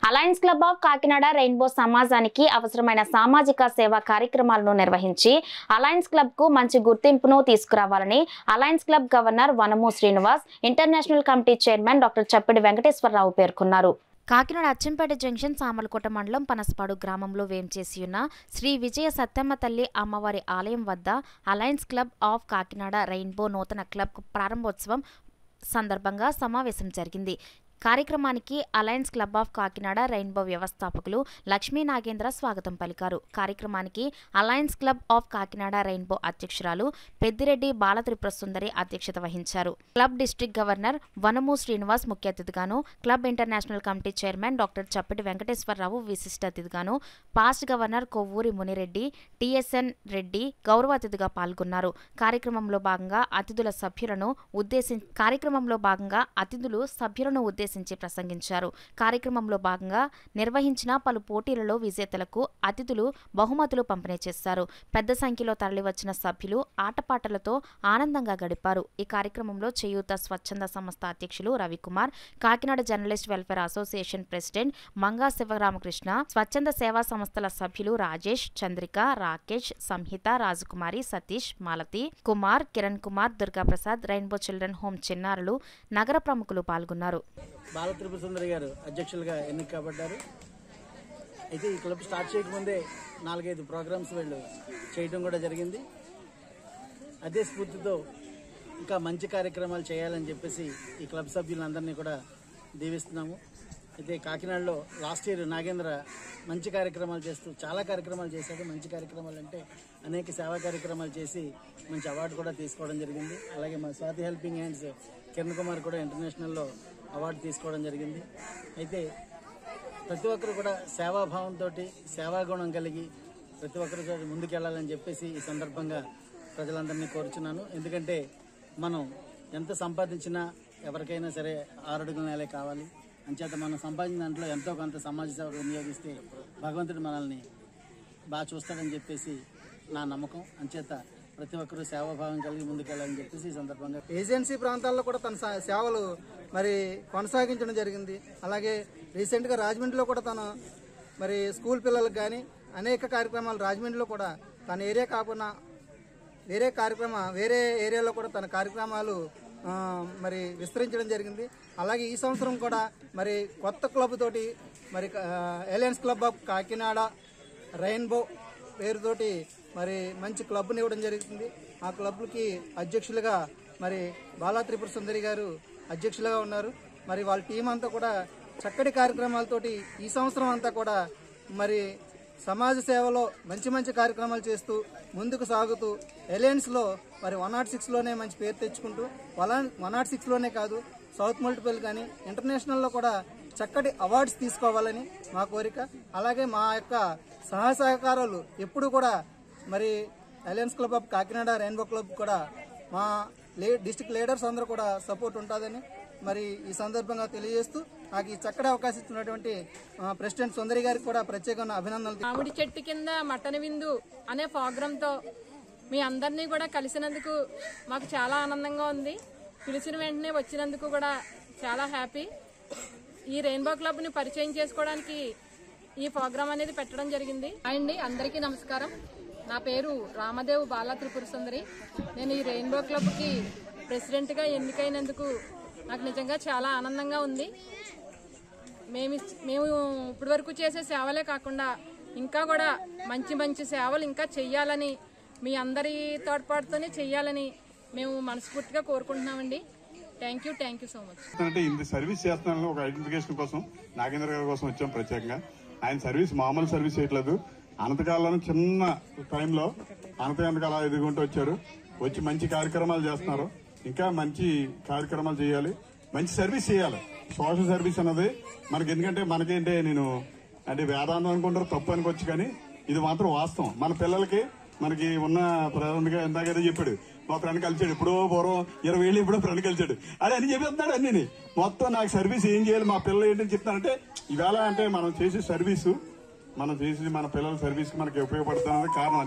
Alliance club of Kakinada rainbow సమాజానికి అవసరమైన సామాజిక సేవా కార్యక్రమాలను నిర్వహించి అలయన్స్ క్లబ్ కు మంచి గుర్తింపును తీసుకురావాలని alliance Club governor Vanamu Srinivas, international committee chairman doctor Chappidi Venkateswararao పేర్కొన్నారు. కాకినాడ అచ్చంపేట జంక్షన్ సామలకోట మండలం పనసపాడు గ్రామంలో వేంచేసి ఉన్న శ్రీ విజయ సత్యమ్మ తల్లి అమ్మవారి ఆలయం వద్ద alliance club of Kakinada rainbow నూతన క్లబ్ ప్రారంభోత్సవం సందర్భంగా సమావేశం జరిగింది. కార్యక్రమానికి alliance club of Kakinada rainbow వ్యవస్థాపకులు లక్ష్మీ నాగేంద్ర స్వాగతం పలికారు. కార్యక్రమానికి alliance club of Kakinada rainbow అధ్యక్షురాలు పెద్దిరెడ్డి బాలత్రిపుర సుందరి అధ్యక్షత వహించారు. Club district governor Vanamu Srinivas ముఖ్య అతిథిగాను, club international committee chairman doctor Chappidi Venkateswararao విశిష్ట అతిథిగాను, past governor Kovvuri Munireddy, TSN Reddy గౌరవ అతిథిగా పాల్గొన్నారు. కార్యక్రమంలో భాగంగా అతిథులు సభ్యులను ఉద్దేశించి ప్రసంగించారు. కార్యక్రమంలో భాగంగా నిర్వహించిన పలు పోటీలలో విజేతలకు అతిథులు బహుమతులు పంపిణీ చేశారు. పెద్ద సంఖ్యలో తరలివచ్చిన సభ్యులు ఆటపాటలతో ఆనందంగా గడిపారు. ఈ కార్యక్రమంలో చేయూత స్వచ్ఛంద సంస్థ అధ్యక్షులు Ravikumar, Kakinada journalist welfare association president Manga Sivaramakrishna, స్వచ్ఛంద సేవా సంస్థల సభ్యులు Rajesh, Chandrika, Rakesh, Samhita, Rajakumari, Satish, Malathi, Kumar, Kiran Kumar, Durgaprasad, rainbow children home చిన్నారులు, నగర ప్రముఖులు పాల్గొన్నారు. బాలత్రిపుర సుందరి గారు అధ్యక్షులుగా ఎన్నిక కాబడ్డారు. అయితే ఈ క్లబ్ స్టార్ట్ చేయకముందే 4-5 ప్రోగ్రామ్స్ వీళ్ళు చేయడం కూడా జరిగింది. అదే స్ఫూర్తితో ఇంకా మంచి కార్యక్రమాలు చేయాలని చెప్పేసి ఈ క్లబ్ సభ్యులందరినీ కూడా దీవిస్తున్నాము. అయితే కాకినాడలో లాస్ట్ ఇయర్ నాగేంద్ర మంచి కార్యక్రమాలు చేస్తూ చాలా కార్యక్రమాలు చేశాడు. మంచి కార్యక్రమాలు అంటే అనేక సేవా కార్యక్రమాలు చేసి మంచి అవార్డు కూడా తీసుకోవడం జరిగింది. అలాగే మా స్వాతి హెల్పింగ్ హ్యాండ్స్ కిరణ్ కుమార్ కూడా ఇంటర్నేషనల్లో అవార్డు తీసుకోవడం జరిగింది. అయితే ప్రతి ఒక్కరు కూడా సేవాభావంతో, సేవాగుణం కలిగి ప్రతి ఒక్కరు ముందుకెళ్లాలని చెప్పేసి ఈ సందర్భంగా ప్రజలందరినీ కోరుచున్నాను. ఎందుకంటే మనం ఎంత సంపాదించినా ఎవరికైనా సరే 6 అడుగుల నేలే కావాలి. అంచేత మనం సంపాదించిన దాంట్లో ఎంతో కొంత సమాజ సేవకు వినియోగిస్తే భగవంతుడు మనల్ని బాగా చూస్తాడని చెప్పేసి నా నమ్మకం. అంచేత ప్రతి ఒక్కరూ సేవాభావం కలిగి ముందుకెళ్ళాలని చెప్పేసి ఈ సందర్భంగా ఏజెన్సీ ప్రాంతాల్లో కూడా తన సేవలు మరి కొనసాగించడం జరిగింది. అలాగే రీసెంట్గా రాజమండ్రిలో కూడా తను మరి స్కూల్ పిల్లలకు కానీ అనేక కార్యక్రమాలు రాజమండ్రిలో కూడా తన ఏరియా కాకుండా వేరే ఏరియాలో కూడా తన కార్యక్రమాలు మరి విస్తరించడం జరిగింది. అలాగే ఈ సంవత్సరం కూడా మరి కొత్త క్లబ్ తోటి మరి alliance club of Kakinada rainbow పేరుతోటి మరి మంచి క్లబ్ని ఇవ్వడం జరుగుతుంది. ఆ క్లబ్కి అధ్యక్షులుగా మరి బాలత్రిపుర సుందరి గారు అధ్యక్షులుగా ఉన్నారు. మరి వాళ్ళ టీం అంతా కూడా చక్కటి కార్యక్రమాలతోటి ఈ సంవత్సరం అంతా కూడా మరి సమాజ సేవలో మంచి కార్యక్రమాలు చేస్తూ ముందుకు సాగుతూ అలయన్స్లో మరి 106లోనే మంచి పేరు తెచ్చుకుంటూ 106లోనే కాదు సౌత్ మల్టిపుల్ కానీ ఇంటర్నేషనల్లో కూడా చక్కటి అవార్డ్స్ తీసుకోవాలని మా కోరిక. అలాగే మా యొక్క సహకారాలు ఎప్పుడు కూడా మరి alliance club of Kakinada rainbow club కూడా మా డిస్ట్రిక్ట్ లీడర్స్ అందరూ కూడా సపోర్ట్ ఉంటుందని మరి ఈ సందర్భంగా తెలియజేస్తూ నాకు ఈ చక్కటి అవకాశం ఇచ్చినటువంటి ప్రెసిడెంట్ సుందరి గారికి కూడా ప్రత్యేకమైన అభినందనలు. మామిడి చెట్టు కింద మటన్ విందు అనే ప్రోగ్రాంతో మీ అందరినీ కూడా కలిసినందుకు మాకు చాలా ఆనందంగా ఉంది. పిలిచిన వెంటనే వచ్చినందుకు కూడా చాలా హ్యాపీ. ఈ రెయిన్బో క్లబ్ని పరిచయం చేసుకోవడానికి ఈ ప్రోగ్రాం అనేది పెట్టడం జరిగింది. అండి అందరికీ నమస్కారం. నా పేరు రామదేవ్ బాలత్రిపుర సుందరి. నేను ఈ రెయిన్బో క్లబ్కి ప్రెసిడెంట్గా ఎన్నికైనందుకు నాకు నిజంగా చాలా ఆనందంగా ఉంది. మేము ఇప్పటి వరకు చేసే సేవలే కాకుండా ఇంకా కూడా మంచి సేవలు ఇంకా చెయ్యాలని, మీ అందరి తోడ్పాటుతోనే చెయ్యాలని మేము మనస్ఫూర్తిగా కోరుకుంటున్నామండి. Thank you so much. అంటే ఇంత సర్వీస్ చేస్తున్నాను ఒక ఐడెంటిఫికేషన్ కోసం నాగేంద్ర గారి కోసం వచ్చాం ప్రత్యేకంగా. ఆయన సర్వీస్ మామూలు సర్వీస్ చేయట్లేదు. అనంతకాలంలో చిన్న టైంలో అలా ఎదుగుంటూ వచ్చారు. వచ్చి మంచి కార్యక్రమాలు చేస్తున్నారు. ఇంకా మంచి కార్యక్రమాలు చేయాలి, మంచి సర్వీస్ చేయాలి. సోషల్ సర్వీస్ అన్నది మనకి ఎందుకంటే మనకేంటే నేను అంటే వేదాంతం అనుకుంటారు, తప్పు అనుకోవచ్చు, కానీ ఇది మాత్రం వాస్తవం. మన పిల్లలకి మనకి ఉన్న ఫ్రెండ్గా ఇందాక చెప్పాడు, మా ఫ్రెండ్ కలిసాడు ఎప్పుడో పూర్వం 20 ఏళ్ళు ఎప్పుడో ఫ్రెండ్ కలిసాడు అదే అని చెప్పేస్తున్నాడు. అన్ని మొత్తం నాకు సర్వీస్ ఏం చేయాలి, మా పిల్లలు ఏంటని చెప్తానంటే ఇవాళ అంటే మనం చేసే సర్వీసు మన పిల్లల సర్వీస్కి మనకి ఉపయోగపడుతున్నది కారణం.